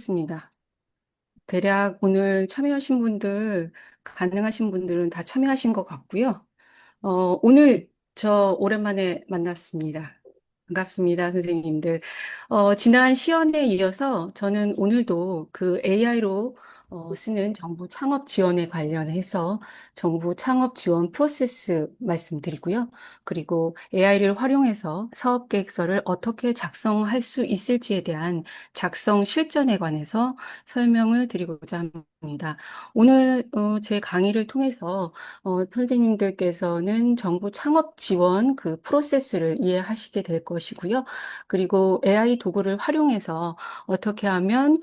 시작하겠습니다. 대략 오늘 참여하신 분들, 가능하신 분들은 다 참여하신 것 같고요. 오늘 저 오랜만에 만났습니다. 반갑습니다, 선생님들. 지난 시연에 이어서 저는 오늘도 그 AI로 쓰는 정부 창업 지원에 관련해서 정부 창업 지원 프로세스 말씀드리고요. 그리고 AI를 활용해서 사업 계획서를 어떻게 작성할 수 있을지에 대한 작성 실전에 관해서 설명을 드리고자 합니다. 오늘 제 강의를 통해서 선생님들께서는 정부 창업 지원 그 프로세스를 이해하시게 될 것이고요. 그리고 AI 도구를 활용해서 어떻게 하면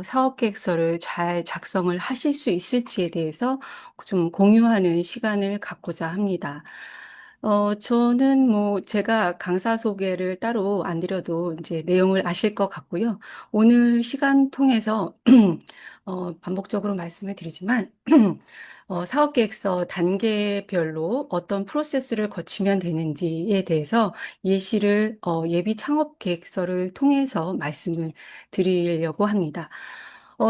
사업 계획서를 잘 작성을 하실 수 있을지에 대해서 좀 공유하는 시간을 갖고자 합니다. 저는 뭐 제가 강사 소개를 따로 안 드려도 이제 내용을 아실 것 같고요. 오늘 시간 통해서 반복적으로 말씀을 드리지만 사업계획서 단계별로 어떤 프로세스를 거치면 되는지에 대해서 예시를 예비 창업 계획서를 통해서 말씀을 드리려고 합니다.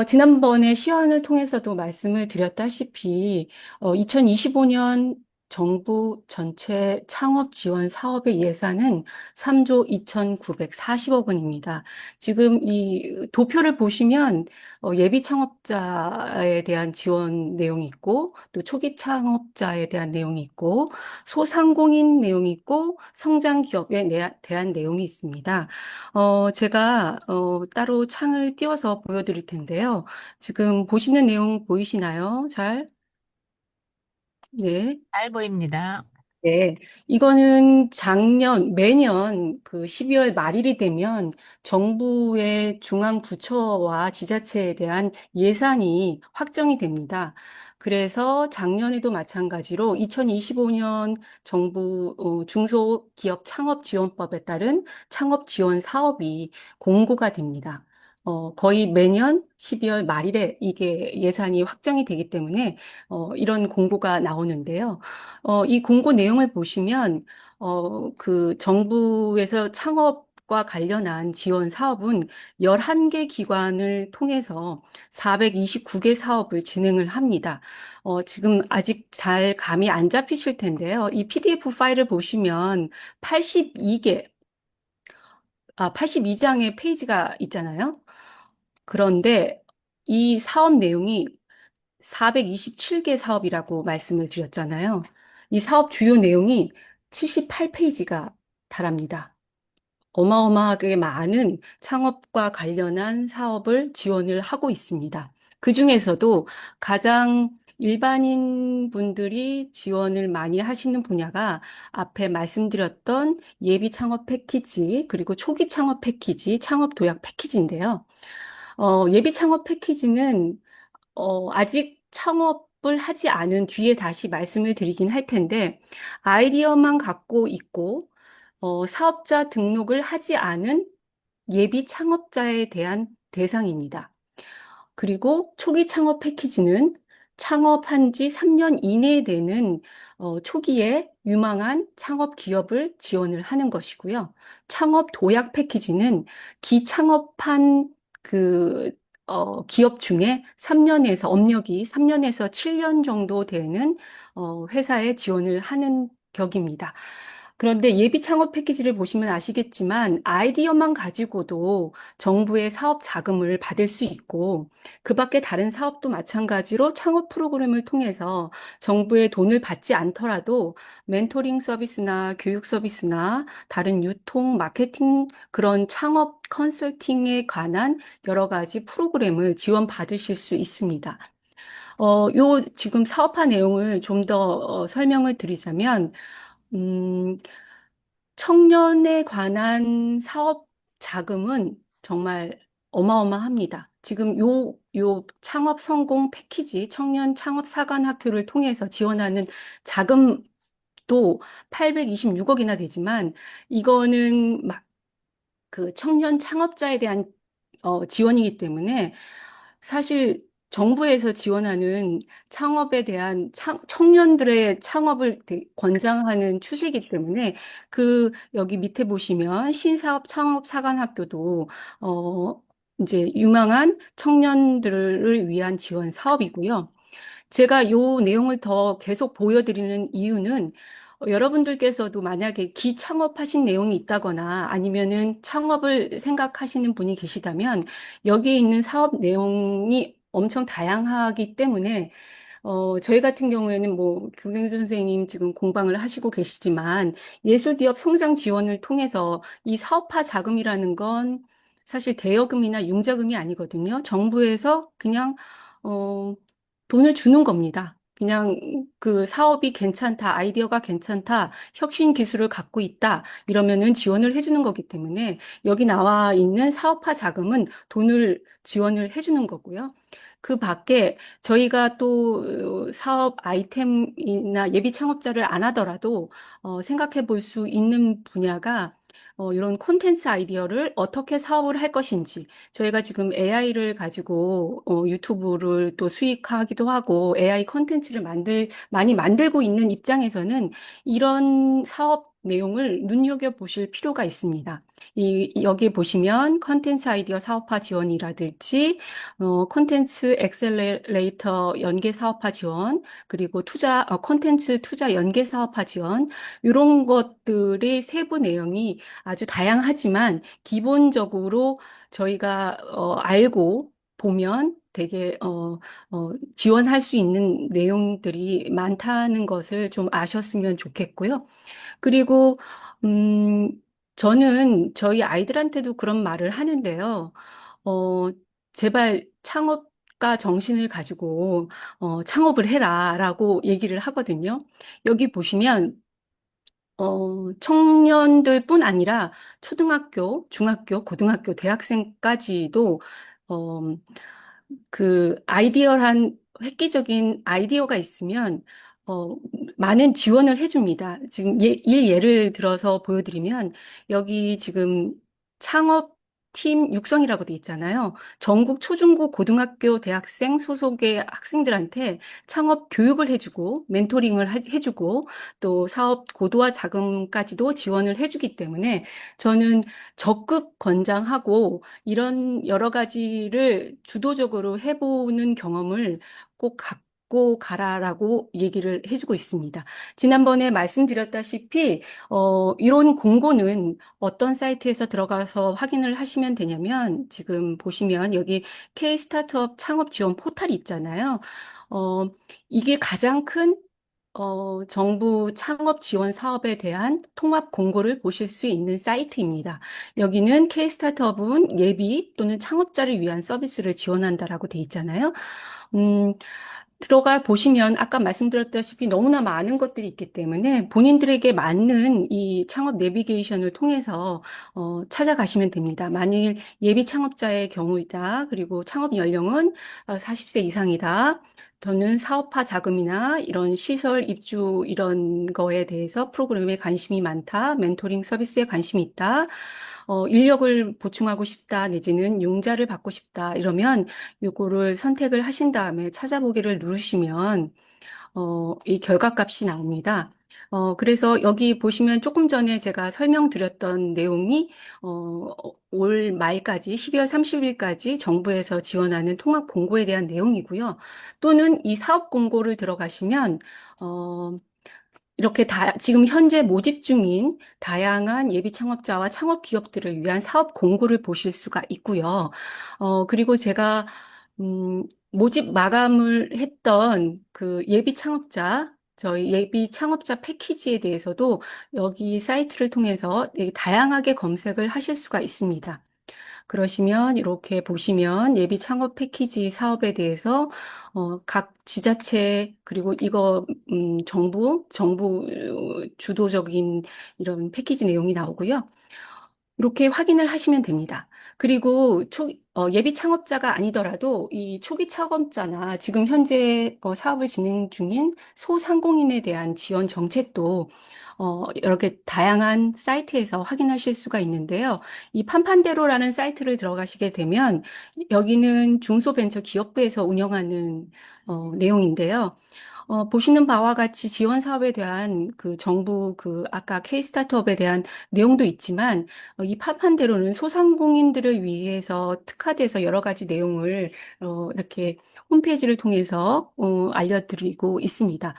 지난번에 시연을 통해서도 말씀을 드렸다시피 2025년 정부 전체 창업 지원 사업의 예산은 3조 2,940억 원입니다. 지금 이 도표를 보시면 예비 창업자에 대한 지원 내용이 있고 또 초기 창업자에 대한 내용이 있고 소상공인 내용이 있고 성장 기업에 대한 내용이 있습니다. 제가 따로 창을 띄워서 보여드릴 텐데요. 지금 보시는 내용 보이시나요? 잘? 네. 잘 보입니다. 네, 이거는 매년 그 12월 말일이 되면 정부의 중앙 부처와 지자체에 대한 예산이 확정이 됩니다. 그래서 작년에도 마찬가지로 2025년 정부 중소기업 창업지원법에 따른 창업지원 사업이 공고가 됩니다. 거의 매년 12월 말일에 이게 예산이 확정이 되기 때문에 이런 공고가 나오는데요. 이 공고 내용을 보시면, 그 정부에서 창업과 관련한 지원 사업은 11개 기관을 통해서 429개 사업을 진행을 합니다. 지금 아직 잘 감이 안 잡히실 텐데요. 이 PDF 파일을 보시면 82개, 82장의 페이지가 있잖아요. 그런데 이 사업 내용이 427개 사업이라고 말씀을 드렸잖아요. 이 사업 주요 내용이 78페이지가 달합니다. 어마어마하게 많은 창업과 관련한 사업을 지원을 하고 있습니다. 그 중에서도 가장 일반인 분들이 지원을 많이 하시는 분야가 앞에 말씀드렸던 예비 창업 패키지, 그리고 초기 창업 패키지, 창업 도약 패키지인데요. 예비 창업 패키지는 아직 창업을 하지 않은 뒤에 다시 말씀을 드리긴 할 텐데, 아이디어만 갖고 있고, 사업자 등록을 하지 않은 예비 창업자에 대한 대상입니다. 그리고 초기 창업 패키지는 창업한 지 3년 이내에 되는 초기에 유망한 창업 기업을 지원을 하는 것이고요. 창업 도약 패키지는 기창업한 그 기업 중에 3년에서 업력이 3년에서 7년 정도 되는 회사에 지원을 하는 격입니다. 그런데 예비 창업 패키지를 보시면 아시겠지만 아이디어만 가지고도 정부의 사업 자금을 받을 수 있고 그 밖에 다른 사업도 마찬가지로 창업 프로그램을 통해서 정부의 돈을 받지 않더라도 멘토링 서비스나 교육 서비스나 다른 유통, 마케팅 그런 창업 컨설팅에 관한 여러 가지 프로그램을 지원받으실 수 있습니다. 요 지금 사업화 내용을 좀 더 설명을 드리자면 음, 청년에 관한 사업 자금은 정말 어마어마합니다. 지금 요 창업 성공 패키지, 청년 창업 사관 학교를 통해서 지원하는 자금도 826억이나 되지만, 이거는 막 그 청년 창업자에 대한 지원이기 때문에 사실 정부에서 지원하는 창업에 대한 청년들의 창업을 권장하는 추세이기 때문에 그 여기 밑에 보시면 신사업 창업 사관학교도 이제 유망한 청년들을 위한 지원 사업이고요. 제가 요 내용을 더 계속 보여드리는 이유는 여러분들께서도 만약에 기창업하신 내용이 있다거나 아니면은 창업을 생각하시는 분이 계시다면 여기에 있는 사업 내용이 엄청 다양하기 때문에 저희 같은 경우에는 뭐, 교경수 선생님 지금 공방을 하시고 계시지만, 예술기업 성장 지원을 통해서 이 사업화 자금이라는 건 사실 대여금이나 융자금이 아니거든요. 정부에서 그냥, 어, 돈을 주는 겁니다. 그냥 그 사업이 괜찮다, 아이디어가 괜찮다, 혁신 기술을 갖고 있다, 이러면은 지원을 해주는 거기 때문에 여기 나와 있는 사업화 자금은 돈을 지원을 해주는 거고요. 그 밖에 저희가 또 사업 아이템이나 예비 창업자를 안 하더라도 생각해 볼 수 있는 분야가 이런 콘텐츠 아이디어를 어떻게 사업을 할 것인지 저희가 지금 AI를 가지고 유튜브를 또 수익하기도 하고 AI 콘텐츠를 많이 만들고 있는 입장에서는 이런 사업 내용을 눈여겨보실 필요가 있습니다. 여기 보시면 콘텐츠 아이디어 사업화 지원이라든지 콘텐츠 엑셀레이터 연계 사업화 지원, 그리고 콘텐츠 투자 연계 사업화 지원, 이런 것들의 세부 내용이 아주 다양하지만 기본적으로 저희가 알고 보면 되게 지원할 수 있는 내용들이 많다는 것을 좀 아셨으면 좋겠고요. 그리고 음, 저는 저희 아이들한테도 그런 말을 하는데요. 어, 제발 창업가 정신을 가지고 창업을 해라라고 얘기를 하거든요. 여기 보시면 청년들뿐 아니라 초등학교, 중학교, 고등학교, 대학생까지도 어, 그 아이디어한 획기적인 아이디어가 있으면 어, 많은 지원을 해줍니다. 지금 예를 들어서 보여드리면 여기 지금 창업팀 육성이라고 돼 있잖아요. 전국 초중고 고등학교 대학생 소속의 학생들한테 창업 교육을 해주고 멘토링을 해주고 또 사업 고도화 자금까지도 지원을 해주기 때문에 저는 적극 권장하고 이런 여러 가지를 주도적으로 해보는 경험을 꼭 갖고 가라라고 얘기를 해주고 있습니다. 지난번에 말씀드렸다시피 이런 공고는 어떤 사이트에서 들어가서 확인을 하시면 되냐면 지금 보시면 여기 K 스타트업 창업 지원 포탈이 있잖아요. 어, 이게 가장 큰 정부 창업 지원 사업에 대한 통합 공고를 보실 수 있는 사이트입니다. 여기는 K-스타트업은 예비 또는 창업자를 위한 서비스를 지원한다라고 돼 있잖아요. 음, 들어가 보시면 아까 말씀드렸다시피 너무나 많은 것들이 있기 때문에 본인들에게 맞는 이 창업 내비게이션을 통해서 찾아가시면 됩니다. 만일 예비 창업자의 경우이다. 그리고 창업 연령은 40세 이상이다. 저는 사업화 자금이나 이런 시설 입주 이런 거에 대해서 프로그램에 관심이 많다. 멘토링 서비스에 관심이 있다. 인력을 보충하고 싶다. 내지는 융자를 받고 싶다. 이러면 요거를 선택을 하신 다음에 찾아보기를 누르시면 이 결과값이 나옵니다. 그래서 여기 보시면 조금 전에 제가 설명드렸던 내용이, 올 말까지, 12월 30일까지 정부에서 지원하는 통합 공고에 대한 내용이고요. 또는 이 사업 공고를 들어가시면, 어, 이렇게 지금 현재 모집 중인 다양한 예비 창업자와 창업 기업들을 위한 사업 공고를 보실 수가 있고요. 그리고 제가, 음, 모집 마감을 했던 그 예비 창업자, 저희 예비 창업자 패키지에 대해서도 여기 사이트를 통해서 되게 다양하게 검색을 하실 수가 있습니다. 그러시면 이렇게 보시면 예비 창업 패키지 사업에 대해서 각 지자체 그리고 이거 정부 주도적인 이런 패키지 내용이 나오고요. 이렇게 확인을 하시면 됩니다. 그리고 예비 창업자가 아니더라도 이 초기 창업자나 지금 현재 사업을 진행 중인 소상공인에 대한 지원 정책도 이렇게 다양한 사이트에서 확인하실 수가 있는데요. 이 판판대로라는 사이트를 들어가시게 되면 여기는 중소벤처기업부에서 운영하는 내용인데요. 보시는 바와 같이 지원 사업에 대한 그 정부 그 아까 K-스타트업에 대한 내용도 있지만 이 파판대로는 소상공인들을 위해서 특화돼서 여러 가지 내용을 이렇게 홈페이지를 통해서 알려드리고 있습니다.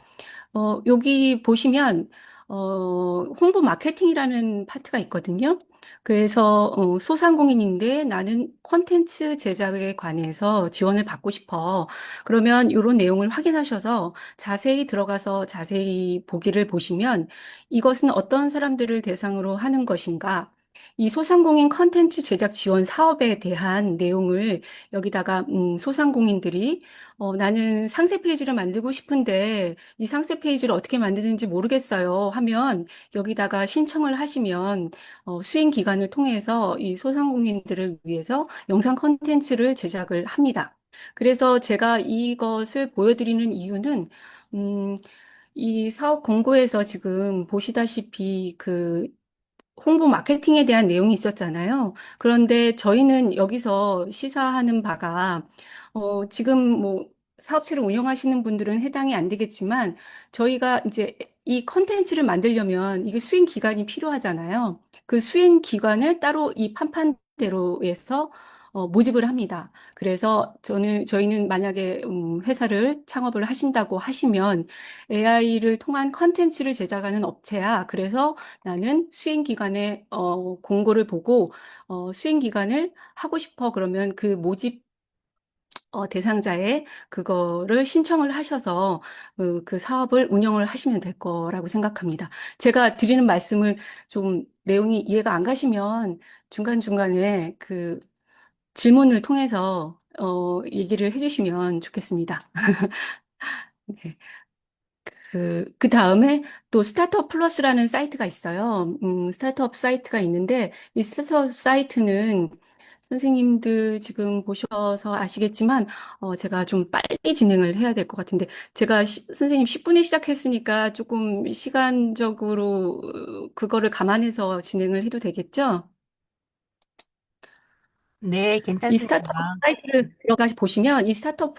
여기 보시면, 홍보 마케팅이라는 파트가 있거든요. 그래서, 소상공인인데 나는 콘텐츠 제작에 관해서 지원을 받고 싶어. 그러면 이런 내용을 확인하셔서 자세히 들어가서 자세히 보기를 보시면 이것은 어떤 사람들을 대상으로 하는 것인가? 이 소상공인 콘텐츠 제작 지원 사업에 대한 내용을 여기다가 소상공인들이 나는 상세 페이지를 만들고 싶은데 이 상세 페이지를 어떻게 만드는지 모르겠어요 하면 여기다가 신청을 하시면 수행 기관을 통해서 이 소상공인들을 위해서 영상 콘텐츠를 제작을 합니다. 그래서 제가 이것을 보여드리는 이유는 음, 이 사업 공고에서 지금 보시다시피 그 홍보 마케팅에 대한 내용이 있었잖아요. 그런데 저희는 여기서 시사하는 바가, 지금 뭐 사업체를 운영하시는 분들은 해당이 안 되겠지만, 저희가 이제 이 컨텐츠를 만들려면 이게 수행 기간이 필요하잖아요. 그 수행 기간을 따로 이 판판대로에서 모집을 합니다. 그래서 저희는 만약에 회사를 창업을 하신다고 하시면 AI를 통한 컨텐츠를 제작하는 업체야. 그래서 나는 수행 기간에 공고를 보고 수행 기간을 하고 싶어 그러면 그 모집 대상자의 그거를 신청을 하셔서 그 사업을 운영을 하시면 될 거라고 생각합니다. 제가 드리는 말씀을 좀 내용이 이해가 안 가시면 중간중간에 그 질문을 통해서 얘기를 해주시면 좋겠습니다. 네. 그 다음에 또 스타트업 플러스라는 사이트가 있어요. 스타트업 사이트가 있는데, 이 스타트업 사이트는 선생님들 지금 보셔서 아시겠지만, 제가 좀 빨리 진행을 해야 될 것 같은데, 제가 선생님 10분에 시작했으니까 조금 시간적으로 그거를 감안해서 진행을 해도 되겠죠? 네, 이 스타트업 괜찮습니다. 사이트를 들어가서 보시면 이 스타트업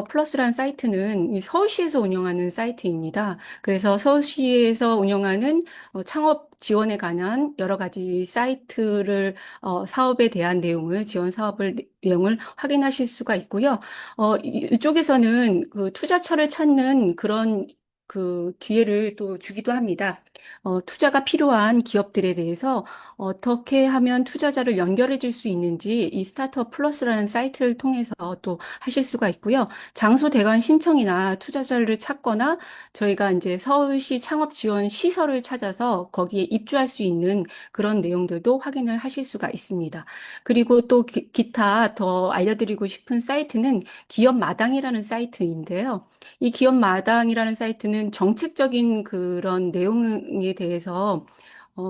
플러스라는 사이트는 이 서울시에서 운영하는 사이트입니다. 그래서 서울시에서 운영하는 창업 지원에 관한 여러 가지 사이트를 사업에 대한 내용을 지원 사업을 내용을 확인하실 수가 있고요. 이쪽에서는 그 투자처를 찾는 그런 그 기회를 또 주기도 합니다. 투자가 필요한 기업들에 대해서 어떻게 하면 투자자를 연결해 줄 수 있는지 이 스타트업 플러스라는 사이트를 통해서 또 하실 수가 있고요. 장소 대관 신청이나 투자자를 찾거나 저희가 이제 서울시 창업 지원 시설을 찾아서 거기에 입주할 수 있는 그런 내용들도 확인을 하실 수가 있습니다. 그리고 또 기타 더 알려드리고 싶은 사이트는 기업 마당이라는 사이트인데요. 이 기업 마당이라는 사이트는 정책적인 그런 내용에 대해서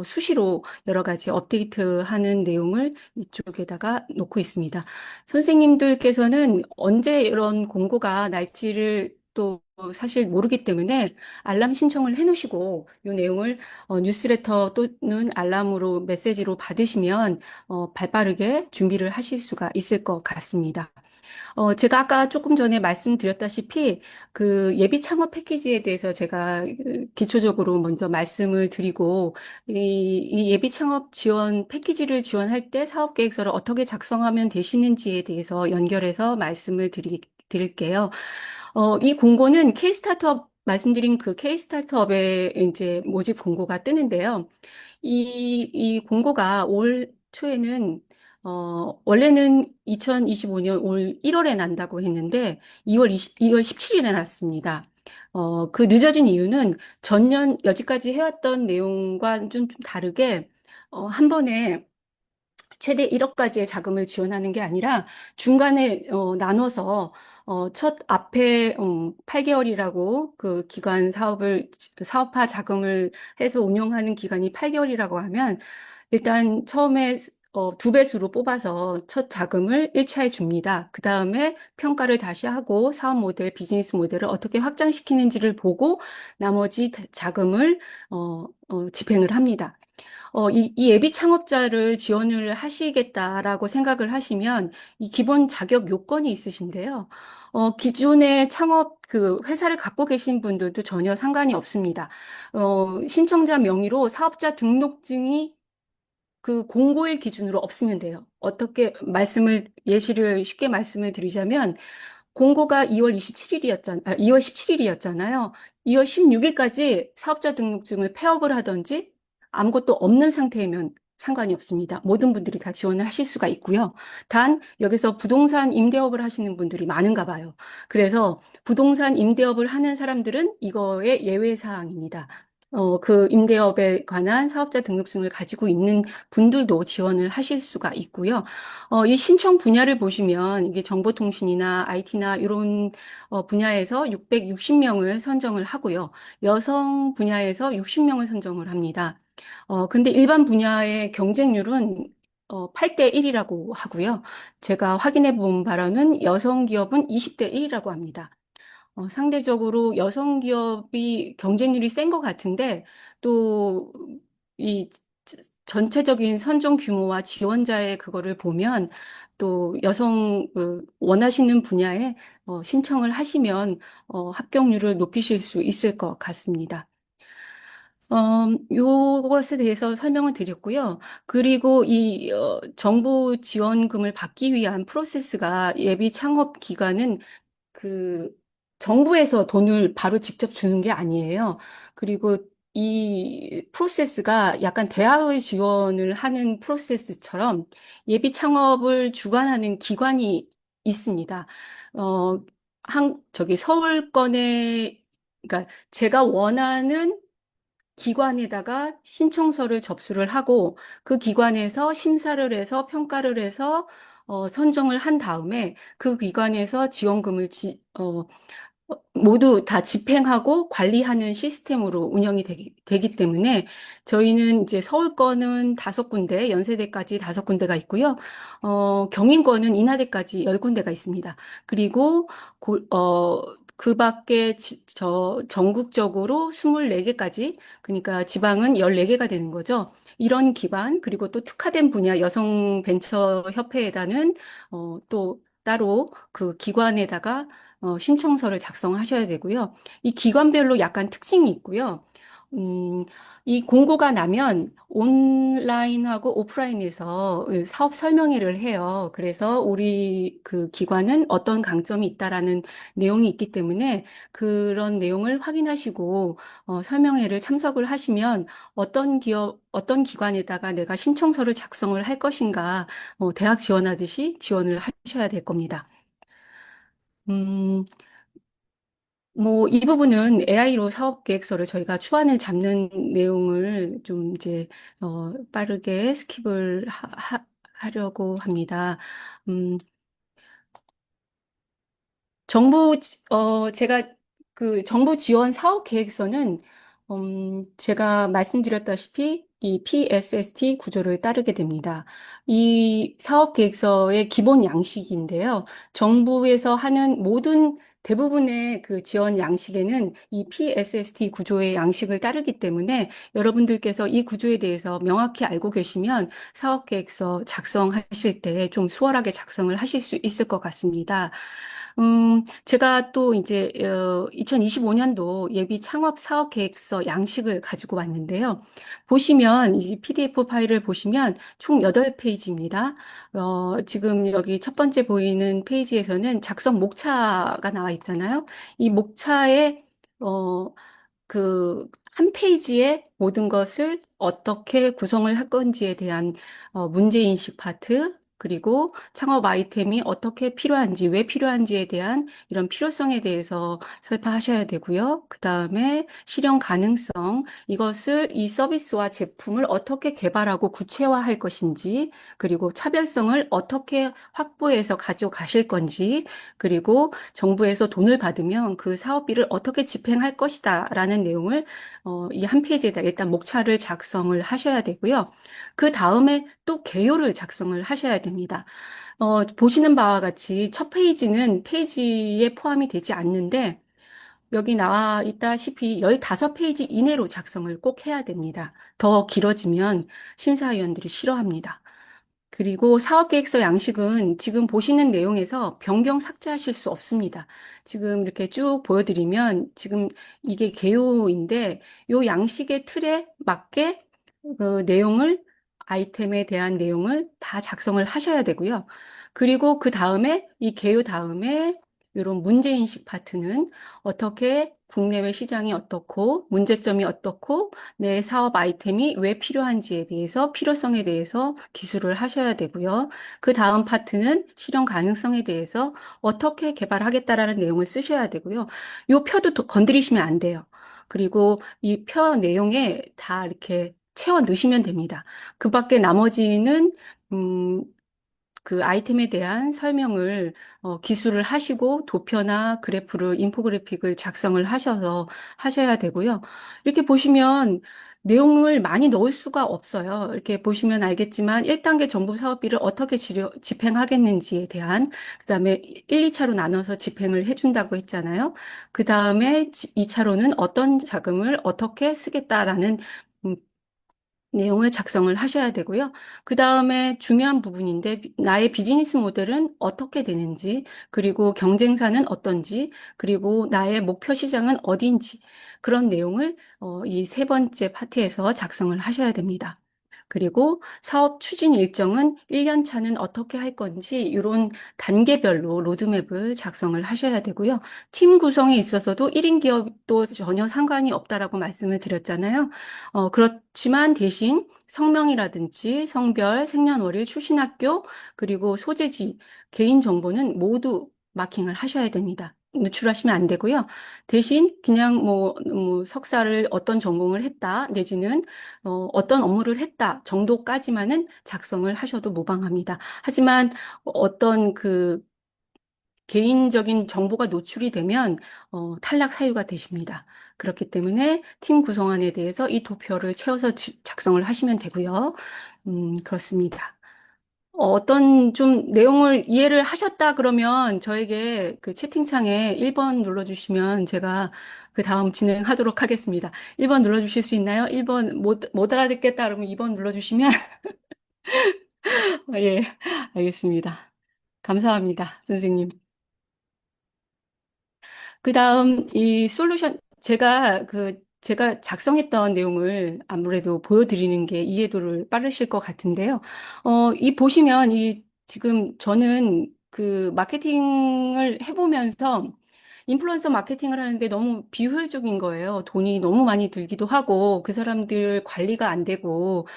수시로 여러 가지 업데이트하는 내용을 이쪽에다가 놓고 있습니다. 선생님들께서는 언제 이런 공고가 날지를 또 사실 모르기 때문에 알람 신청을 해 놓으시고 이 내용을 뉴스레터 또는 알람으로 메시지로 받으시면 발빠르게 준비를 하실 수가 있을 것 같습니다. 제가 아까 조금 전에 말씀드렸다시피 그 예비 창업 패키지에 대해서 제가 기초적으로 먼저 말씀을 드리고 이 예비 창업 지원 패키지를 지원할 때 사업 계획서를 어떻게 작성하면 되시는지에 대해서 연결해서 말씀을 드릴게요. 이 공고는 K-스타트업 말씀드린 그 K-스타트업의 이제 모집 공고가 뜨는데요. 이 공고가 올 초에는, 원래는 2025년 올 1월에 난다고 했는데, 2월 17일에 났습니다. 그 늦어진 이유는 전년 여지까지 해왔던 내용과 좀 다르게, 한 번에 최대 1억까지의 자금을 지원하는 게 아니라 중간에 나눠서 첫 앞에 8개월이라고 그 기간 사업화 자금을 해서 운영하는 기간이 8개월이라고 하면 일단 처음에 두 배수로 뽑아서 첫 자금을 1차에 줍니다. 그 다음에 평가를 다시 하고 사업 모델, 비즈니스 모델을 어떻게 확장시키는지를 보고 나머지 자금을 집행을 합니다. 이 예비 창업자를 지원을 하시겠다라고 생각을 하시면 이 기본 자격 요건이 있으신데요. 기존에 창업 그 회사를 갖고 계신 분들도 전혀 상관이 없습니다. 신청자 명의로 사업자 등록증이 그 공고일 기준으로 없으면 돼요. 어떻게 예시를 쉽게 말씀을 드리자면, 공고가 2월 27일이었잖아요. 2월 17일이었잖아요. 2월 16일까지 사업자 등록증을 폐업을 하든지 아무것도 없는 상태이면 상관이 없습니다. 모든 분들이 다 지원을 하실 수가 있고요. 단, 여기서 부동산 임대업을 하시는 분들이 많은가 봐요. 그래서 부동산 임대업을 하는 사람들은 이거의 예외 사항입니다. 그 임대업에 관한 사업자 등록증을 가지고 있는 분들도 지원을 하실 수가 있고요. 이 신청 분야를 보시면 이게 정보통신이나 IT나 이런 분야에서 660명을 선정을 하고요. 여성 분야에서 60명을 선정을 합니다. 근데 일반 분야의 경쟁률은 8대 1이라고 하고요. 제가 확인해 본 바로는 여성 기업은 20대 1이라고 합니다. 상대적으로 여성 기업이 경쟁률이 센 것 같은데 또 이 전체적인 선정 규모와 지원자의 그거를 보면 또 여성 원하시는 분야에 신청을 하시면 합격률을 높이실 수 있을 것 같습니다. 요것에 대해서 설명을 드렸고요. 그리고 정부 지원금을 받기 위한 프로세스가 예비 창업 기간은 그 정부에서 돈을 바로 직접 주는 게 아니에요. 그리고 이 프로세스가 약간 대학의 지원을 하는 프로세스처럼 예비 창업을 주관하는 기관이 있습니다. 어, 저기 서울권에, 그러니까 제가 원하는 기관에다가 신청서를 접수를 하고 그 기관에서 심사를 해서 평가를 해서 선정을 한 다음에 그 기관에서 지원금을 모두 다 집행하고 관리하는 시스템으로 운영이 되기 때문에 저희는 이제 서울권은 5군데, 연세대까지 5군데가 있고요. 경인권은 인하대까지 10군데가 있습니다. 그리고 그 밖에 전국적으로 24개까지, 그러니까 지방은 14개가 되는 거죠. 이런 기관, 그리고 또 특화된 분야 여성 벤처 협회에다는 또 따로 그 기관에다가 신청서를 작성하셔야 되고요. 이 기관별로 약간 특징이 있고요. 음, 이 공고가 나면 온라인하고 오프라인에서 사업 설명회를 해요. 그래서 우리 그 기관은 어떤 강점이 있다라는 내용이 있기 때문에 그런 내용을 확인하시고 설명회를 참석을 하시면 어떤 기관에다가 내가 신청서를 작성을 할 것인가, 대학 지원하듯이 지원을 하셔야 될 겁니다. 음, 뭐, 이 부분은 AI로 사업 계획서를 저희가 초안을 잡는 내용을 좀 이제, 빠르게 스킵을 하려고 합니다. 음, 제가 그 정부 지원 사업 계획서는, 제가 말씀드렸다시피 이 PSST 구조를 따르게 됩니다. 이 사업 계획서의 기본 양식인데요. 정부에서 하는 모든 대부분의 그 지원 양식에는 이 PSST 구조의 양식을 따르기 때문에 여러분들께서 이 구조에 대해서 명확히 알고 계시면 사업 계획서 작성하실 때 좀 수월하게 작성을 하실 수 있을 것 같습니다. 제가 또 이제 2025년도 예비 창업 사업 계획서 양식을 가지고 왔는데요. 보시면 이 PDF 파일을 보시면 총 8페이지입니다. 지금 여기 첫 번째 보이는 페이지에서는 작성 목차가 나와 있잖아요. 이 목차에 어, 그 한 페이지에 모든 것을 어떻게 구성을 할 건지에 대한 문제인식 파트, 그리고 창업 아이템이 어떻게 필요한지, 왜 필요한지에 대한 이런 필요성에 대해서 설파하셔야 되고요. 그 다음에 실현 가능성, 이 서비스와 제품을 어떻게 개발하고 구체화할 것인지, 그리고 차별성을 어떻게 확보해서 가져가실 건지, 그리고 정부에서 돈을 받으면 그 사업비를 어떻게 집행할 것이다 라는 내용을 이 한 페이지에다 일단 목차를 작성을 하셔야 되고요. 그 다음에 또 개요를 작성을 하셔야 됩니다. 보시는 바와 같이 첫 페이지는 페이지에 포함이 되지 않는데 여기 나와 있다시피 15페이지 이내로 작성을 꼭 해야 됩니다. 더 길어지면 심사위원들이 싫어합니다. 그리고 사업계획서 양식은 지금 보시는 내용에서 변경 삭제하실 수 없습니다. 지금 이렇게 쭉 보여드리면 지금 이게 개요인데 요 양식의 틀에 맞게 그 내용을 아이템에 대한 내용을 다 작성을 하셔야 되고요. 그리고 그 다음에 이 개요 다음에 이런 문제인식 파트는 어떻게 국내외 시장이 어떻고 문제점이 어떻고 내 사업 아이템이 왜 필요한지에 대해서 필요성에 대해서 기술을 하셔야 되고요. 그 다음 파트는 실현 가능성에 대해서 어떻게 개발하겠다라는 내용을 쓰셔야 되고요. 요 표도 건드리시면 안 돼요. 그리고 이 표 내용에 다 이렇게 채워 넣으시면 됩니다. 그 밖에 나머지는 음, 그 아이템에 대한 설명을 기술을 하시고 도표나 그래프를 인포그래픽을 작성을 하셔서 하셔야 되고요. 이렇게 보시면 내용을 많이 넣을 수가 없어요. 이렇게 보시면 알겠지만 1단계 정부 사업비를 어떻게 집행하겠는지에 대한 그다음에 1, 2차로 나눠서 집행을 해준다고 했잖아요. 그다음에 2차로는 어떤 자금을 어떻게 쓰겠다라는 음, 내용을 작성을 하셔야 되고요. 그 다음에 중요한 부분인데, 나의 비즈니스 모델은 어떻게 되는지, 그리고 경쟁사는 어떤지, 그리고 나의 목표 시장은 어딘지, 그런 내용을 이 세 번째 파트에서 작성을 하셔야 됩니다. 그리고 사업 추진 일정은 1년 차는 어떻게 할 건지, 이런 단계별로 로드맵을 작성을 하셔야 되고요. 팀 구성에 있어서도 1인 기업도 전혀 상관이 없다라고 말씀을 드렸잖아요. 그렇지만 대신 성명이라든지 성별, 생년월일, 출신학교, 그리고 소재지, 개인 정보는 모두 마킹을 하셔야 됩니다. 노출하시면 안 되고요. 대신 그냥 뭐 석사를 어떤 전공을 했다, 내지는 어떤 업무를 했다 정도까지만은 작성을 하셔도 무방합니다. 하지만 어떤 그 개인적인 정보가 노출이 되면 탈락 사유가 되십니다. 그렇기 때문에 팀 구성안에 대해서 이 도표를 채워서 작성을 하시면 되고요. 그렇습니다. 어떤 좀 내용을 이해를 하셨다 그러면 저에게 그 채팅창에 1번 눌러주시면 제가 그 다음 진행하도록 하겠습니다. 1번 눌러주실 수 있나요? 1번 못 알아듣겠다 그러면 2번 눌러주시면 예, 알겠습니다. 감사합니다, 선생님. 그다음 이 솔루션 제가 작성했던 내용을 아무래도 보여드리는 게 이해도를 빠르실 것 같은데요. 이 보시면 이 지금 저는 그 마케팅을 해보면서 인플루언서 마케팅을 하는데 너무 비효율적인 거예요. 돈이 너무 많이 들기도 하고 그 사람들 관리가 안 되고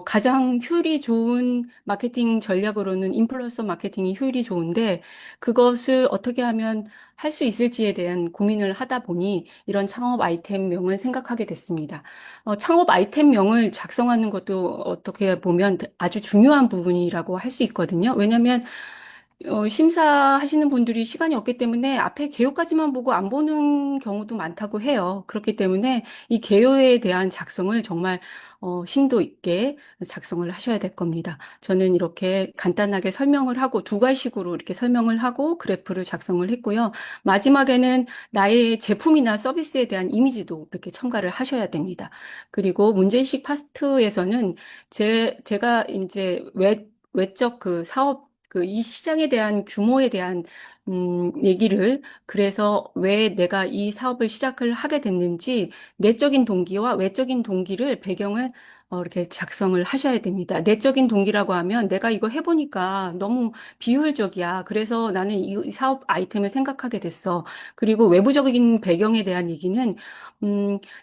가장 효율이 좋은 마케팅 전략으로는 인플루언서 마케팅이 효율이 좋은데 그것을 어떻게 하면 할 수 있을지에 대한 고민을 하다 보니 이런 창업 아이템명을 생각하게 됐습니다. 창업 아이템명을 작성하는 것도 어떻게 보면 아주 중요한 부분이라고 할 수 있거든요. 왜냐하면 심사하시는 분들이 시간이 없기 때문에 앞에 개요까지만 보고 안 보는 경우도 많다고 해요. 그렇기 때문에 이 개요에 대한 작성을 정말 심도 있게 작성을 하셔야 될 겁니다. 저는 이렇게 간단하게 설명을 하고 두 가지식으로 이렇게 설명을 하고 그래프를 작성을 했고요. 마지막에는 나의 제품이나 서비스에 대한 이미지도 이렇게 첨가를 하셔야 됩니다. 그리고 문제의식 파트에서는 제가 이제 외적 그 사업 그 이 시장에 대한 규모에 대한 얘기를 그래서 왜 내가 이 사업을 시작을 하게 됐는지 내적인 동기와 외적인 동기를 배경을 이렇게 작성을 하셔야 됩니다. 내적인 동기라고 하면 내가 이거 해보니까 너무 비효율적이야. 그래서 나는 이 사업 아이템을 생각하게 됐어. 그리고 외부적인 배경에 대한 얘기는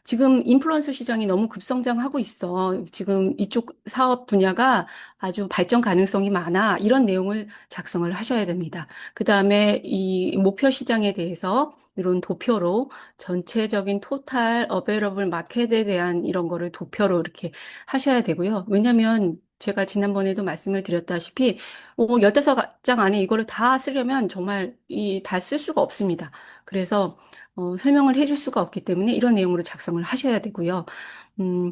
지금 인플루언서 시장이 너무 급성장하고 있어. 지금 이쪽 사업 분야가 아주 발전 가능성이 많아. 이런 내용을 작성을 하셔야 됩니다. 그 다음에 이 목표 시장에 대해서 이런 도표로 전체적인 토탈 어베이러블 마켓에 대한 이런 거를 도표로 이렇게 하셔야 되고요. 왜냐하면 제가 지난번에도 말씀을 드렸다시피 15장 안에 이거를 다 쓰려면 정말 다 쓸 수가 없습니다. 그래서 설명을 해줄 수가 없기 때문에 이런 내용으로 작성을 하셔야 되고요. 음,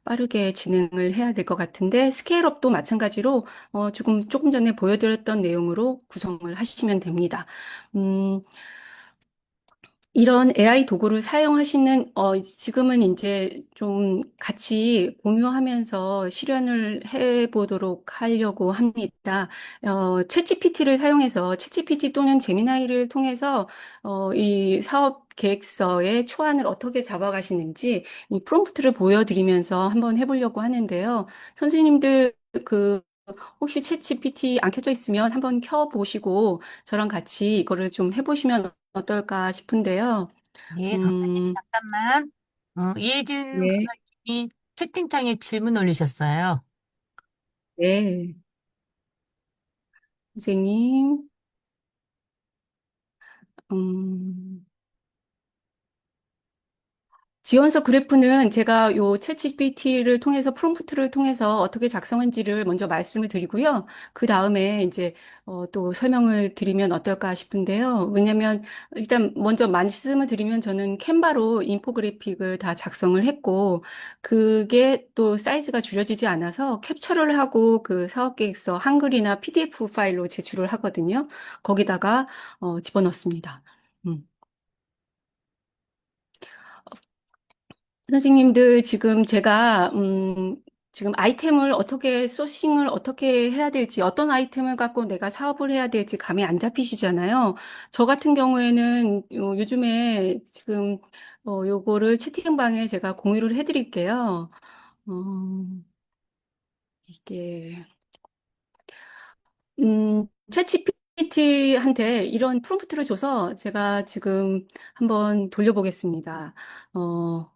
빠르게 진행을 해야 될 것 같은데 스케일업도 마찬가지로 조금 전에 보여드렸던 내용으로 구성을 하시면 됩니다. 음, 이런 AI 도구를 사용하시는, 지금은 이제 좀 같이 공유하면서 실현을 해 보도록 하려고 합니다. 챗GPT를 사용해서, 챗GPT 또는 제미나이를 통해서, 이 사업 계획서의 초안을 어떻게 잡아가시는지 이 프롬프트를 보여드리면서 한번 해보려고 하는데요. 선생님들, 그, 혹시 챗GPT 안 켜져 있으면 한번 켜보시고 저랑 같이 이거를 좀 해보시면 어떨까 싶은데요. 네, 강사님, 음, 잠깐만. 이혜진 네, 강사님이 채팅창에 질문 올리셨어요. 네. 선생님, 음, 지원서 그래프는 제가 요 챗GPT를 통해서 프롬프트를 통해서 어떻게 작성한지를 먼저 말씀을 드리고요. 그 다음에 이제 또 설명을 드리면 어떨까 싶은데요. 왜냐면 일단 먼저 말씀을 드리면 저는 캔바로 인포그래픽을 다 작성을 했고 그게 또 사이즈가 줄여지지 않아서 캡처를 하고 그 사업계획서 한글이나 PDF 파일로 제출을 하거든요. 거기다가 집어넣습니다. 음. 선생님들 지금 제가 지금 아이템을 어떻게 소싱을 어떻게 해야 될지 어떤 아이템을 갖고 내가 사업을 해야 될지 감이 안 잡히시잖아요. 저 같은 경우에는 요즘에 지금 요거를 채팅방에 제가 공유를 해드릴게요. 어, 이게 챗GPT한테 이런 프롬프트를 줘서 제가 지금 한번 돌려보겠습니다. 어,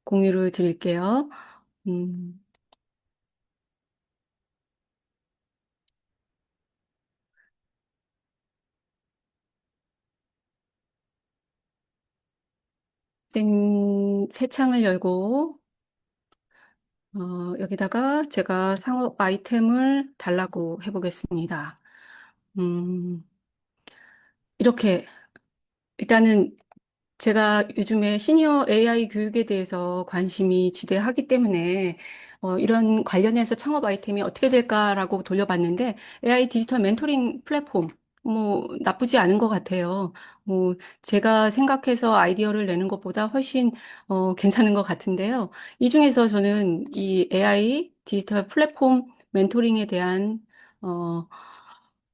공유를 드릴게요. 음. 새 창을 열고, 여기다가 제가 상업 아이템을 달라고 해보겠습니다. 음, 이렇게, 일단은 제가 요즘에 시니어 AI 교육에 대해서 관심이 지대하기 때문에 이런 관련해서 창업 아이템이 어떻게 될까라고 돌려봤는데 AI 디지털 멘토링 플랫폼 뭐 나쁘지 않은 것 같아요. 뭐 제가 생각해서 아이디어를 내는 것보다 훨씬 괜찮은 것 같은데요. 이 중에서 저는 이 AI 디지털 플랫폼 멘토링에 대한 어,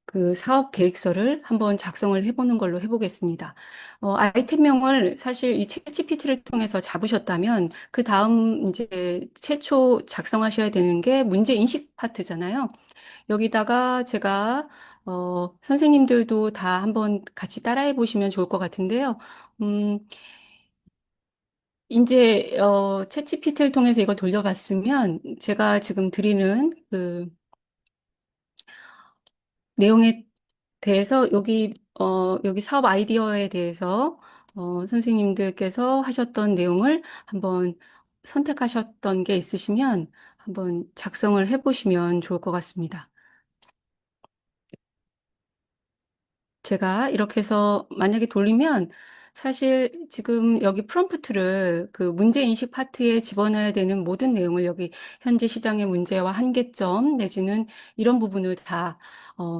그 사업 계획서를 한번 작성을 해보는 걸로 해보겠습니다. 아이템명을 사실 이 챗GPT를 통해서 잡으셨다면 그 다음 이제 최초 작성하셔야 되는 게 문제 인식 파트잖아요. 여기다가 제가 선생님들도 다 한번 같이 따라해 보시면 좋을 것 같은데요. 음, 이제 챗GPT를 통해서 이걸 돌려봤으면 제가 지금 드리는 그 내용에 대해서 여기 사업 아이디어에 대해서 선생님들께서 하셨던 내용을 한번 선택하셨던 게 있으시면 한번 작성을 해보시면 좋을 것 같습니다. 제가 이렇게 해서 만약에 돌리면 사실 지금 여기 프롬프트를 그 문제 인식 파트에 집어넣어야 되는 모든 내용을 여기 현재 시장의 문제와 한계점 내지는 이런 부분을 다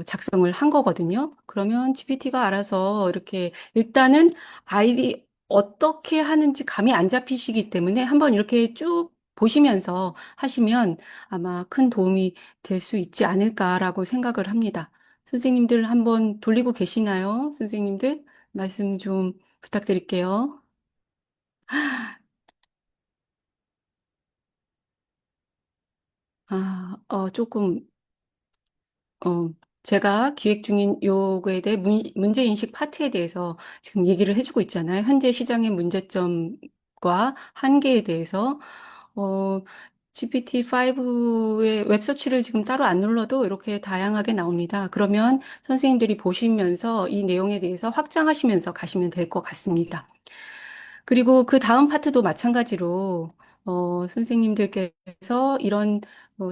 작성을 한 거거든요. 그러면 GPT가 알아서 이렇게 일단은 아이디 어떻게 하는지 감이 안 잡히시기 때문에 한번 이렇게 쭉 보시면서 하시면 아마 큰 도움이 될 수 있지 않을까라고 생각을 합니다. 선생님들 한번 돌리고 계시나요? 선생님들 말씀 좀 부탁드릴게요. 조금 어, 제가 기획 중인 요거에 대해 문제인식 파트에 대해서 지금 얘기를 해주고 있잖아요. 현재 시장의 문제점과 한계에 대해서, GPT-5의 웹서치를 지금 따로 안 눌러도 이렇게 다양하게 나옵니다. 그러면 선생님들이 보시면서 이 내용에 대해서 확장하시면서 가시면 될 것 같습니다. 그리고 그 다음 파트도 마찬가지로 선생님들께서 이런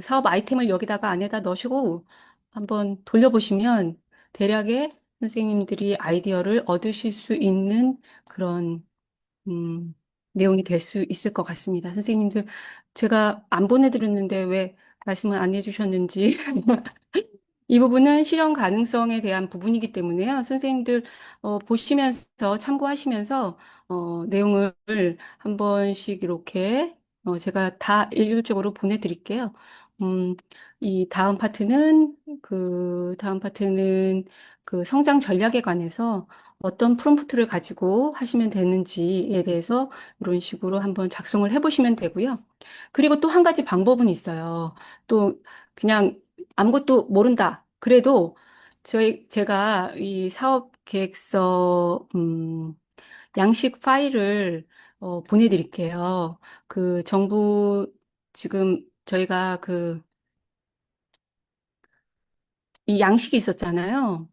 사업 아이템을 여기다가 안에다 넣으시고 한번 돌려보시면 대략의 선생님들이 아이디어를 얻으실 수 있는 그런 음, 내용이 될 수 있을 것 같습니다. 선생님들 제가 안 보내드렸는데 왜 말씀을 안 해주셨는지 이 부분은 실현 가능성에 대한 부분이기 때문에요. 선생님들 보시면서 참고하시면서 내용을 한 번씩 이렇게 제가 다 일률적으로 보내드릴게요. 음, 이 다음 파트는 그 성장 전략에 관해서 어떤 프롬프트를 가지고 하시면 되는지에 대해서 이런 식으로 한번 작성을 해보시면 되고요. 그리고 또 한 가지 방법은 있어요. 또 그냥 아무것도 모른다. 그래도 제가 이 사업 계획서, 양식 파일을, 보내드릴게요. 그 정부, 지금 저희가 이 양식이 있었잖아요.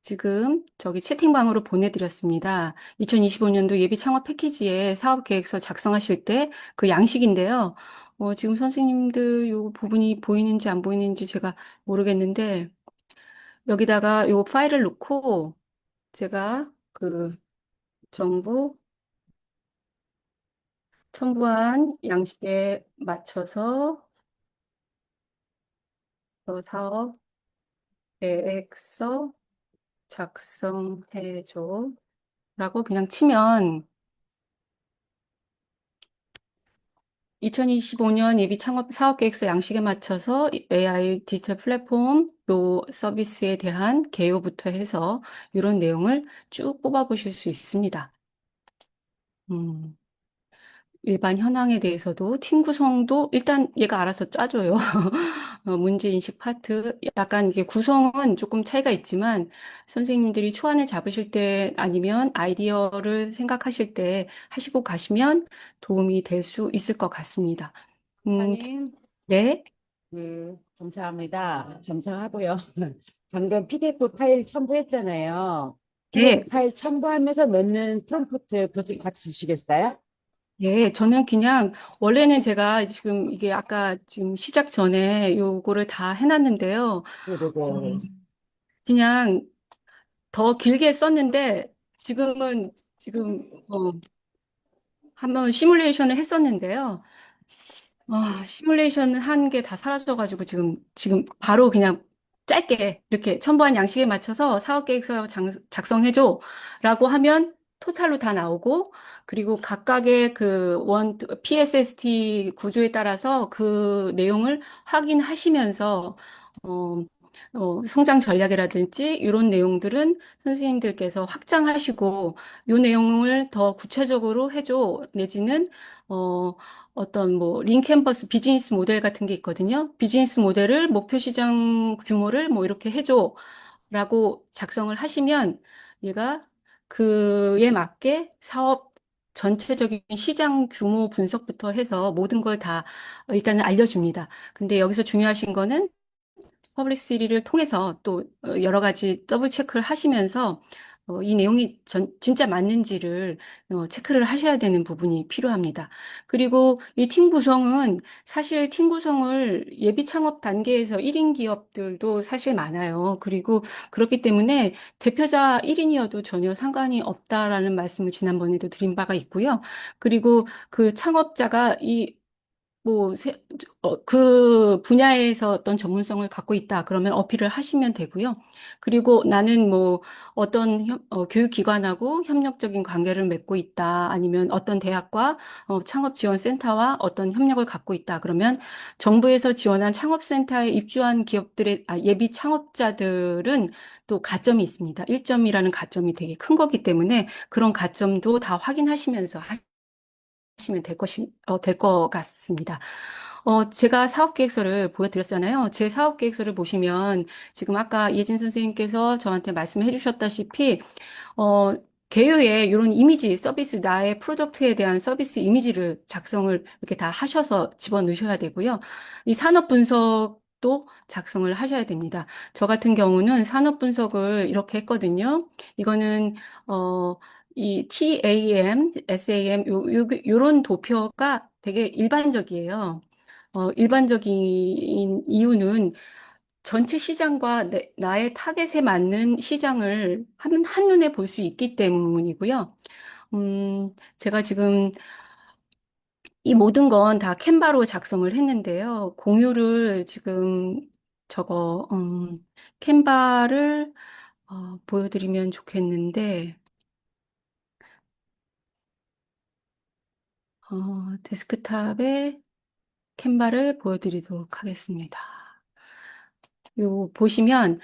지금 저기 채팅방으로 보내드렸습니다. 2025년도 예비 창업 패키지에 사업 계획서 작성하실 때 그 양식인데요. 지금 선생님들 요 부분이 보이는지 안 보이는지 제가 모르겠는데, 여기다가 요 파일을 넣고 제가 그 정부 첨부한 양식에 맞춰서 사업 계획서 작성해줘 라고 그냥 치면 2025년 예비 창업 사업 계획서 양식에 맞춰서 AI 디지털 플랫폼 요 서비스에 대한 개요부터 해서 이런 내용을 쭉 뽑아보실 수 있습니다. 음. 일반 현황에 대해서도 팀 구성도 일단 얘가 알아서 짜줘요. 문제인식 파트. 약간 이게 구성은 조금 차이가 있지만 선생님들이 초안을 잡으실 때 아니면 아이디어를 생각하실 때 하시고 가시면 도움이 될 수 있을 것 같습니다. 음, 사님, 네. 감사합니다. 감사하고요. 방금 PDF 파일 첨부했잖아요. 네. PDF 파일 첨부하면서 넣는 프롬프트 그것 좀 같이 주시겠어요? 네, 저는 그냥, 원래는 제가 지금 이게 아까 지금 시작 전에 요거를 다 해놨는데요. 네네네. 그냥 더 길게 썼는데 지금 한번 시뮬레이션을 했었는데요. 시뮬레이션 한 게 다 사라져가지고 지금 바로 그냥 짧게 이렇게 첨부한 양식에 맞춰서 사업계획서 작성해줘 라고 하면 토탈로 다 나오고 그리고 각각의 PSST 구조에 따라서 그 내용을 확인하시면서 어, 성장 전략이라든지 이런 내용들은 선생님들께서 확장하시고 이 내용을 더 구체적으로 해줘 내지는 어, 어떤 뭐 링캔버스 비즈니스 모델 같은 게 있거든요. 비즈니스 모델을 목표 시장 규모를 뭐 이렇게 해줘라고 작성을 하시면 얘가 그에 맞게 사업 전체적인 시장 규모 분석부터 해서 모든 걸 다 일단은 알려줍니다. 근데 여기서 중요하신 거는 퍼블릭시리를 통해서 또 여러 가지 더블 체크를 하시면서 이 내용이 진짜 맞는지를 체크를 하셔야 되는 부분이 필요합니다. 그리고 이 팀 구성은 사실 팀 구성을 예비 창업 단계에서 1인 기업들도 사실 많아요. 그리고 그렇기 때문에 대표자 1인이어도 전혀 상관이 없다라는 말씀을 지난번에도 드린 바가 있고요. 그리고 그 창업자가 뭐, 그 분야에서 어떤 전문성을 갖고 있다. 그러면 어필을 하시면 되고요. 그리고 나는 뭐 어떤 교육기관하고 협력적인 관계를 맺고 있다. 아니면 어떤 대학과 창업지원센터와 어떤 협력을 갖고 있다. 그러면 정부에서 지원한 창업센터에 입주한 예비 창업자들은 또 가점이 있습니다. 1점이라는 가점이 되게 큰 거기 때문에 그런 가점도 다 확인하시면서 하시면 될 것 같습니다. 제가 사업계획서를 보여드렸잖아요. 제 사업계획서를 보시면 지금 아까 예진 선생님께서 저한테 말씀해 주셨다시피, 어, 개요에 이런 이미지, 서비스, 나의 프로덕트에 대한 서비스 이미지를 작성을 이렇게 다 하셔서 집어넣으셔야 되고요. 이 산업 분석도 작성을 하셔야 됩니다. 저 같은 경우는 산업 분석을 이렇게 했거든요. 이거는, 이 TAM, SAM, 요런 도표가 되게 일반적이에요. 일반적인 이유는 전체 시장과 나의 타겟에 맞는 시장을 한눈에 볼 수 있기 때문이고요. 제가 지금 이 모든 건 다 캔바로 작성을 했는데요. 공유를 지금 저거, 캔바를 보여드리면 좋겠는데, 데스크탑에 캔바를 보여드리도록 하겠습니다. 요 보시면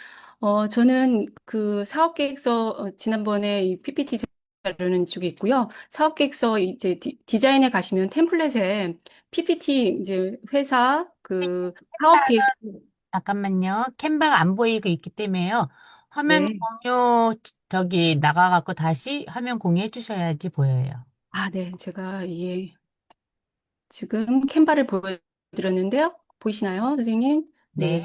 저는 그 사업 계획서 지난번에 이 PPT 자료는 이쪽에 있고요. 사업 계획서 이제 디자인에 가시면 템플릿에 PPT 이제 회사 그 사업 계획 잠깐만요. 캔버가 안 보이고 있기 때문에요. 화면 네. 공유 저기 나가갖고 다시 화면 공유해 주셔야지 보여요. 아, 네. 제가 이게 지금 캔바를 보여드렸는데요. 보이시나요, 선생님? 네.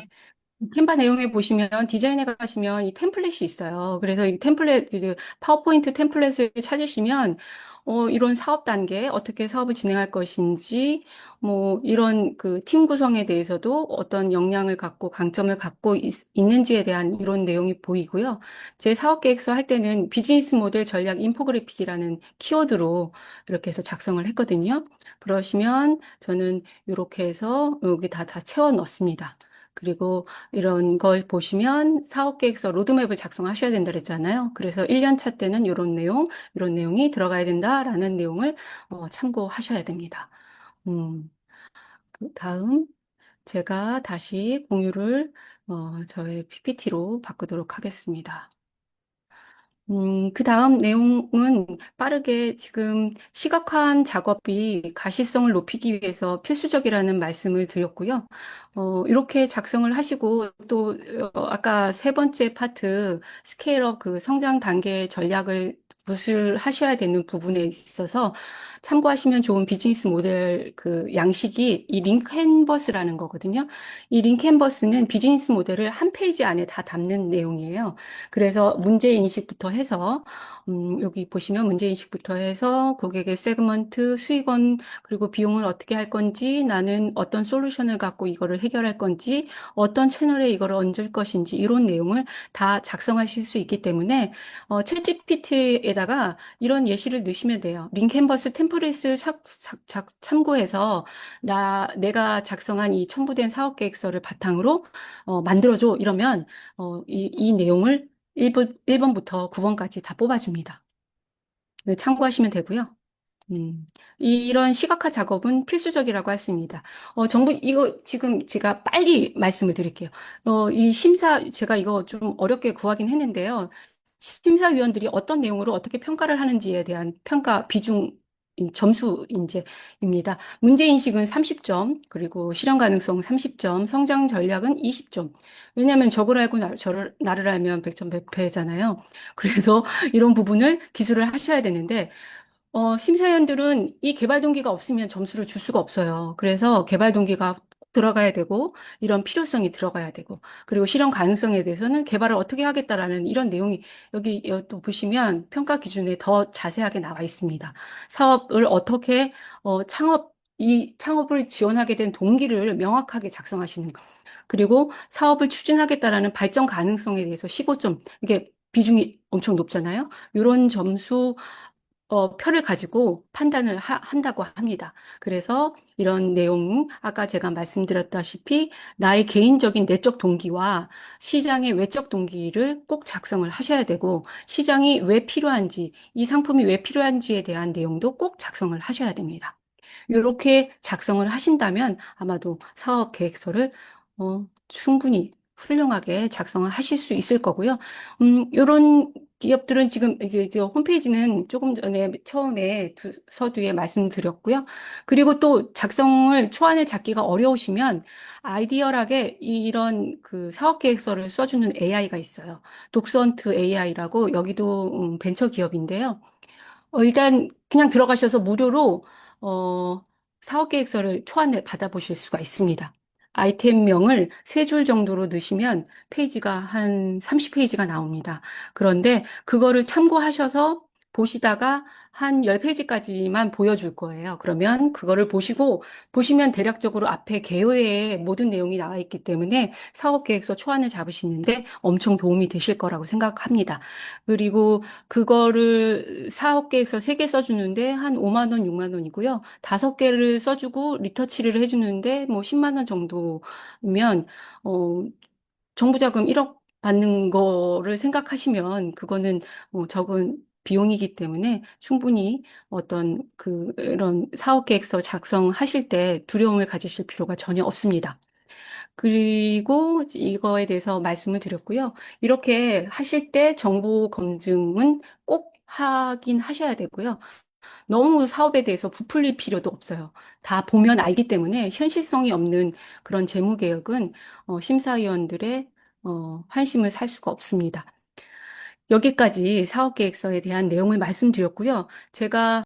네. 캔바 내용에 보시면 디자인에 가시면 이 템플릿이 있어요. 그래서 이 템플릿, 이제 파워포인트 템플릿을 찾으시면 이런 사업 단계, 어떻게 사업을 진행할 것인지, 뭐, 이런 그 팀 구성에 대해서도 어떤 역량을 갖고 강점을 갖고 있는지에 대한 이런 내용이 보이고요. 제 사업 계획서 할 때는 비즈니스 모델 전략 인포그래픽이라는 키워드로 이렇게 해서 작성을 했거든요. 그러시면 저는 이렇게 해서 여기 다 채워 넣습니다. 그리고 이런 걸 보시면 사업 계획서 로드맵을 작성하셔야 된다 그랬잖아요. 그래서 1년 차 때는 이런 내용이 들어가야 된다라는 내용을 참고하셔야 됩니다. 그 다음 제가 다시 공유를 저의 PPT로 바꾸도록 하겠습니다. 그 다음 내용은 빠르게 지금 시각화한 작업이 가시성을 높이기 위해서 필수적이라는 말씀을 드렸고요. 이렇게 작성을 하시고 또 아까 세 번째 파트 스케일업 그 성장 단계 전략을 구술하셔야 되는 부분에 있어서 참고하시면 좋은 비즈니스 모델 그 양식이 이 링캔버스라는 거거든요. 이 링캔버스는 비즈니스 모델을 한 페이지 안에 다 담는 내용이에요. 그래서 문제인식부터 해서, 여기 보시면 문제인식부터 해서 고객의 세그먼트, 수익원, 그리고 비용을 어떻게 할 건지, 나는 어떤 솔루션을 갖고 이거를 해결할 건지, 어떤 채널에 이거를 얹을 것인지, 이런 내용을 다 작성하실 수 있기 때문에, 챗 GPT에다가 이런 예시를 넣으시면 돼요. 링캔버스 템플릿을 참고해서, 내가 작성한 이 첨부된 사업 계획서를 바탕으로, 만들어줘. 이러면, 이 내용을 1번부터 9번까지 다 뽑아줍니다. 네, 참고하시면 되고요. 이런 시각화 작업은 필수적이라고 할 수 있습니다. 정부, 이거 지금 제가 빨리 말씀을 드릴게요. 제가 이거 좀 어렵게 구하긴 했는데요. 심사위원들이 어떤 내용으로 어떻게 평가를 하는지에 대한 평가 비중, 점수 인재입니다. 문제인식은 30점, 그리고 실현 가능성 30점, 성장 전략은 20점. 왜냐하면 저를 알고 나를 알면 백전 백패잖아요. 그래서 이런 부분을 기술을 하셔야 되는데, 심사위원들은 이 개발 동기가 없으면 점수를 줄 수가 없어요. 그래서 개발 동기가 꼭 들어가야 되고, 이런 필요성이 들어가야 되고, 그리고 실현 가능성에 대해서는 개발을 어떻게 하겠다라는 이런 내용이 여기 또 보시면 평가 기준에 더 자세하게 나와 있습니다. 사업을 어떻게, 이 창업을 지원하게 된 동기를 명확하게 작성하시는 거. 그리고 사업을 추진하겠다라는 발전 가능성에 대해서 15점, 이게 비중이 엄청 높잖아요. 이런 점수 표를 가지고 판단을 한다고 합니다. 그래서 이런 내용, 아까 제가 말씀드렸다시피 나의 개인적인 내적 동기와 시장의 외적 동기를 꼭 작성을 하셔야 되고, 시장이 왜 필요한지, 이 상품이 왜 필요한지에 대한 내용도 꼭 작성을 하셔야 됩니다. 이렇게 작성을 하신다면 아마도 사업 계획서를 충분히 훌륭하게 작성을 하실 수 있을 거고요. 이런 기업들은 지금 이제 홈페이지는 조금 전에 처음에 서두에 말씀드렸고요. 그리고 또 작성을 초안을 잡기가 어려우시면 아이디어락에 이런 그 사업 계획서를 써주는 AI가 있어요. 독서헌트 AI라고 여기도 벤처 기업인데요. 일단 그냥 들어가셔서 무료로 사업 계획서를 초안에 받아보실 수가 있습니다. 아이템명을 세 줄 정도로 넣으시면 페이지가 한 30페이지가 나옵니다. 그런데 그거를 참고하셔서 보시다가 한 10페이지까지만 보여줄 거예요. 그러면 그거를 보시면 대략적으로 앞에 개요에 모든 내용이 나와 있기 때문에 사업 계획서 초안을 잡으시는데 엄청 도움이 되실 거라고 생각합니다. 그리고 그거를 사업 계획서 3개 써주는데 한 5만 원, 6만 원이고요. 5개를 써주고 리터치를 해주는데 뭐 10만 원 정도면, 정부 자금 1억 받는 거를 생각하시면 그거는 적은 비용이기 때문에 충분히 어떤 그런 사업 계획서 작성하실 때 두려움을 가지실 필요가 전혀 없습니다. 그리고 이거에 대해서 말씀을 드렸고요. 이렇게 하실 때 정보 검증은 꼭 하긴 하셔야 되고요. 너무 사업에 대해서 부풀릴 필요도 없어요. 다 보면 알기 때문에 현실성이 없는 그런 재무개혁은 심사위원들의 환심을 살 수가 없습니다. 여기까지 사업계획서에 대한 내용을 말씀드렸고요. 제가